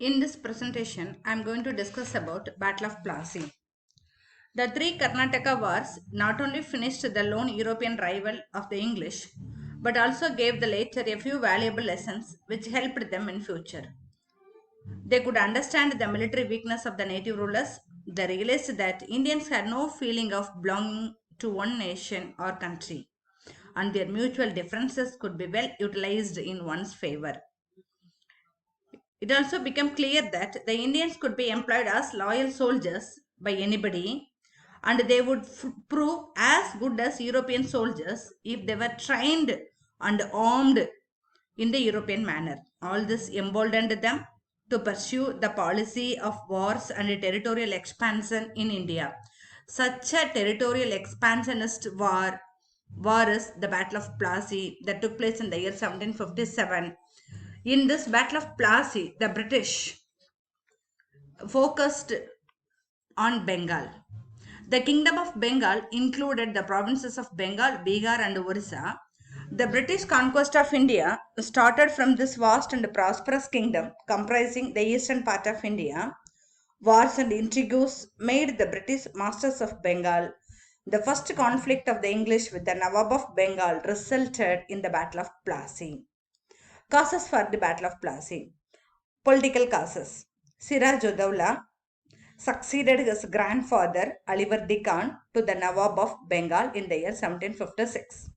In this presentation, I am going to discuss about Battle of Plassey. The three Karnataka wars not only finished the lone European rival of the English, but also gave the later a few valuable lessons which helped them in future. They could understand the military weakness of the native rulers. They realized that Indians had no feeling of belonging to one nation or country, and their mutual differences could be well utilized in one's favor. It also became clear that the Indians could be employed as loyal soldiers by anybody, and they would prove as good as European soldiers if they were trained and armed in the European manner. All this emboldened them to pursue the policy of wars and territorial expansion in India. Such a territorial expansionist war is the Battle of Plassey that took place in the year 1757. In this Battle of Plassey, the British focused on Bengal. The Kingdom of Bengal included the provinces of Bengal, Bihar, and Orissa. The British conquest of India started from this vast and prosperous kingdom comprising the eastern part of India. Wars and intrigues made the British masters of Bengal. The first conflict of the English with the Nawab of Bengal resulted in the Battle of Plassey. Causes for the Battle of Plassey. Political causes. Siraj Uddaula succeeded his grandfather Alivardi Khan to the Nawab of Bengal in the year 1756.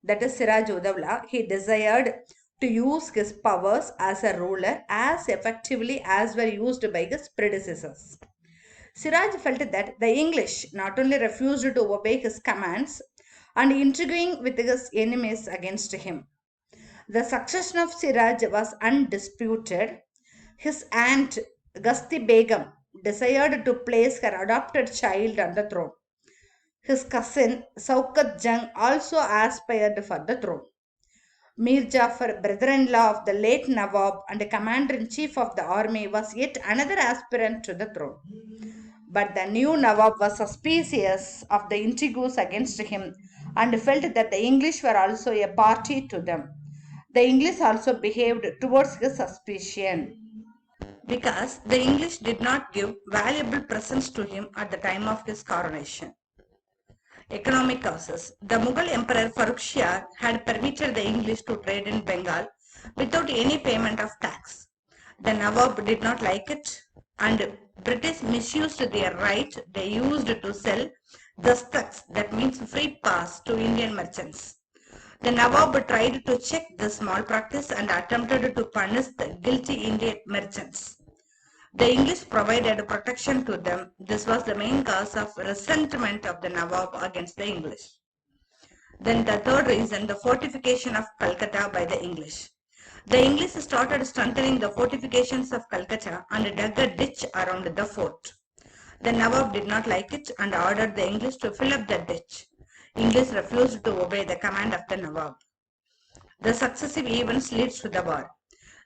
That is Siraj Uddaula, he desired to use his powers as a ruler as effectively as were used by his predecessors. Siraj felt that the English not only refused to obey his commands and intriguing with his enemies against him. The succession of Siraj was undisputed. His aunt Gasti Begum desired to place her adopted child on the throne. His cousin Saukat Jung also aspired for the throne. Mir Jafar, brother-in-law of the late Nawab and commander-in-chief of the army, was yet another aspirant to the throne. But the new Nawab was suspicious of the intrigues against him and felt that the English were also a party to them. The English also behaved towards his suspicion because the English did not give valuable presents to him at the time of his coronation. Economic causes. The Mughal Emperor Farrukh Shah had permitted the English to trade in Bengal without any payment of tax. The Nawab did not like it, and British misused their right they used to sell dastaks, that means free pass, to Indian merchants. The Nawab tried to check this small practice and attempted to punish the guilty Indian merchants. The English provided protection to them. This was the main cause of resentment of the Nawab against the English. Then the third reason, the fortification of Calcutta by the English. The English started strengthening the fortifications of Calcutta and dug a ditch around the fort. The Nawab did not like it and ordered the English to fill up the ditch. English refused to obey the command of the Nawab. The successive events leads to the war.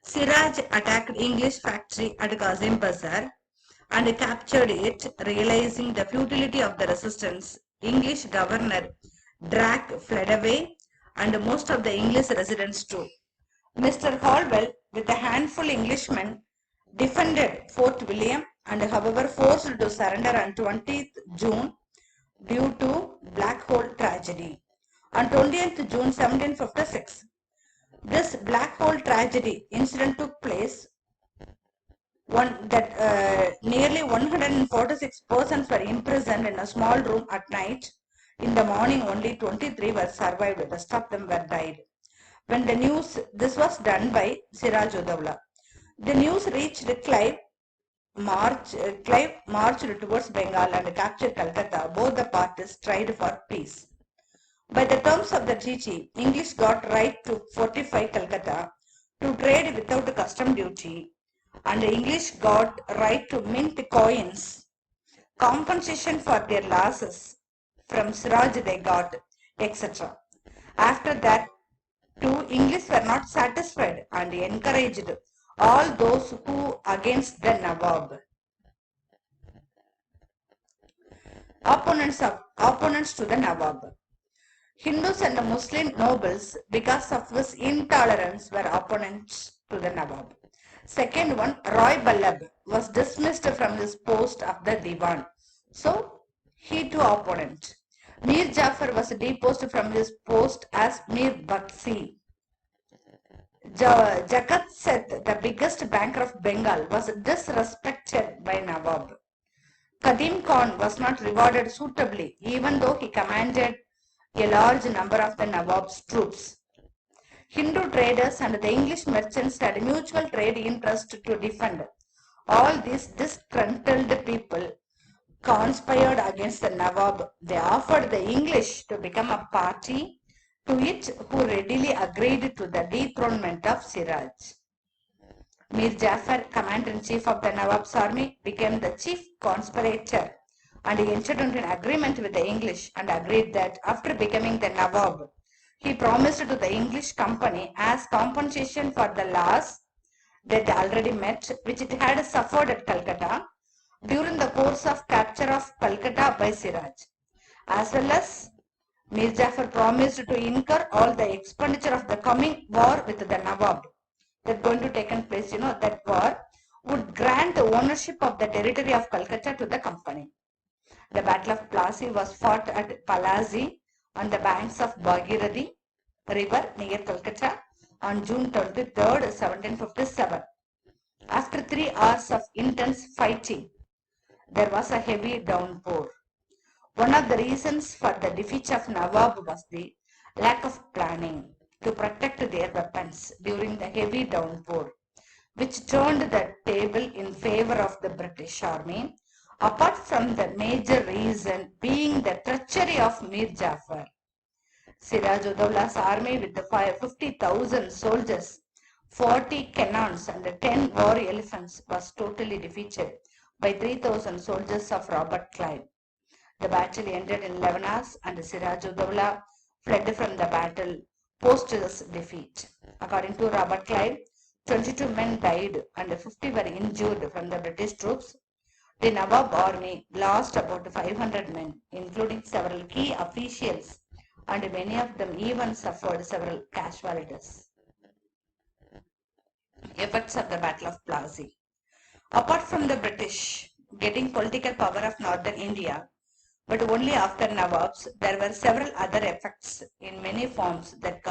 Siraj attacked English factory at Kazim Bazar and captured it, realizing the futility of the resistance. English governor Drake fled away and most of the English residents too. Mr. Holwell, with a handful Englishmen, defended Fort William and however forced to surrender on 20th June due to Black Hole tragedy. On 20th June 1756, this Black Hole tragedy incident took place nearly 146 persons were imprisoned in a small room at night. In the morning, only 23 were survived. The rest of them were died. When the news, this was done by Siraj Uddaula. The news reached Clive marched towards Bengal and captured Calcutta. Both the parties tried for peace. By the terms of the treaty, English got right to fortify Calcutta, to trade without custom duty, and the English got right to mint coins. Compensation for their losses from Siraj they got, etc. After that, too, English were not satisfied and encouraged all those who against the Nawab. Opponents to the Nawab. Hindus and the Muslim nobles, because of this intolerance, were opponents to the Nawab. Second one, Roy Ballab was dismissed from his post of the Diwan. So, he too opponent. Mir Jafar was deposed from his post as Mir Baksi. Jagat Seth, the biggest banker of Bengal, was disrespected by Nawab. Kadim Khan was not rewarded suitably, even though he commanded a large number of the Nawab's troops. Hindu traders and the English merchants had mutual trade interest to defend. All these disgruntled people conspired against the Nawab. They offered the English to become a party to it, who readily agreed to the dethronement of Siraj. Mir Jafar, commander-in-chief of the Nawab's army, became the chief conspirator, and he entered into an agreement with the English and agreed that after becoming the Nawab, he promised to the English company as compensation for the loss that already met, which it had suffered at Calcutta during the course of capture of Calcutta by Siraj, as well as Mir Jafar promised to incur all the expenditure of the coming war with the Nawab that going to take place, that war would grant the ownership of the territory of Calcutta to the company. The Battle of Plassey was fought at Plassey on the banks of Bhagirathi river near Calcutta on June 23rd, 1757. After 3 hours of intense fighting, there was a heavy downpour. One of the reasons for the defeat of Nawab was the lack of planning to protect their weapons during the heavy downpour, which turned the table in favor of the British army, apart from the major reason being the treachery of Mir Jafar. Siraj Uddaula's army with the 50,000 soldiers, 40 cannons and 10 war elephants was totally defeated by 3,000 soldiers of Robert Clive. The battle ended in 11 hours and Siraj Uddaula fled from the battle post his defeat. According to Robert Clive, 22 men died and 50 were injured from the British troops. The Nawab army lost about 500 men, including several key officials, and many of them even suffered several casualties. Effects of the Battle of Plassey. Apart from the British getting political power of northern India, but only after Nawabs, there were several other effects in many forms that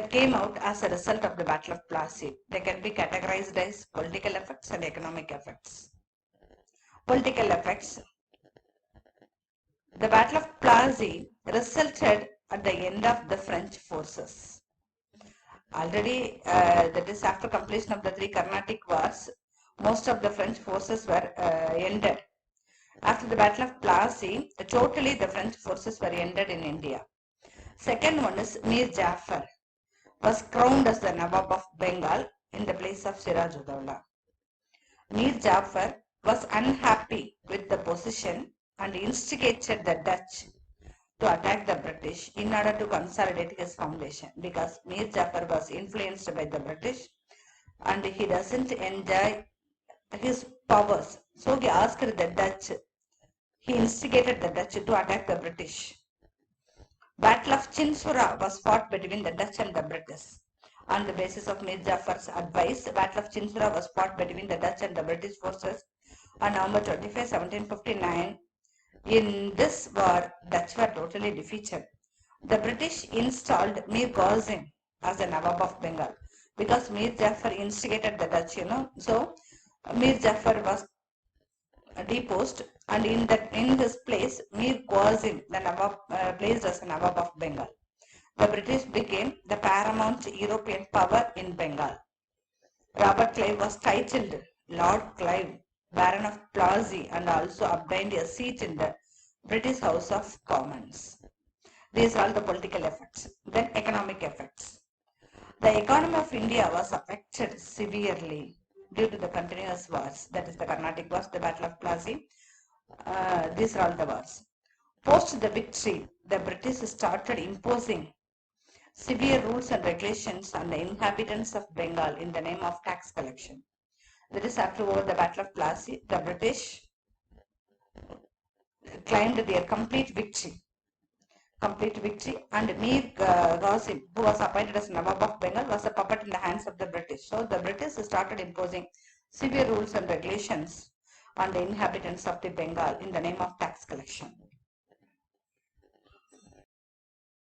came out as a result of the Battle of Plassey. They can be categorized as political effects and economic effects. Political effects. The Battle of Plassey resulted at the end of the French forces. Already, that is after completion of the three Carnatic wars, most of the French forces were ended. After the Battle of Plassey, totally the French forces were ended in India. Second one is Mir Jafar was crowned as the Nawab of Bengal in the place of Siraj Uddaula. Mir Jafar was unhappy with the position and instigated the Dutch to attack the British in order to consolidate his foundation, because Mir Jafar was influenced by the British and he doesn't enjoy his powers. So he asked the Dutch, he instigated the Dutch to attack the British. Battle of Chinsura was fought between the Dutch and the British. On the basis of Mir Jafar's advice, the Battle of Chinsura was fought between the Dutch and the British forces on November 25, 1759. In this war, Dutch were totally defeated. The British installed Mir Qasim as the Nawab of Bengal because Mir Jafar instigated the Dutch, So Mir Jafar was deposed, and in his place Mir Qasim, the Nawab, placed as the Nawab of Bengal. The British became the paramount European power in Bengal. Robert Clive was titled Lord Clive, Baron of Plassey, and also obtained a seat in the British House of Commons. These are all the political effects. Then economic effects. The economy of India was affected severely due to the continuous wars, that is the Carnatic Wars, the Battle of Plassey. These are all the wars. Post the victory, the British started imposing severe rules and regulations on the inhabitants of Bengal in the name of tax collection. That is, after over the Battle of Plassey, the British claimed their complete victory, and Mir Qasim, who was appointed as Nawab of Bengal, was a puppet in the hands of the British. British. So the British started imposing severe rules and regulations on the inhabitants of the Bengal in the name of tax collection.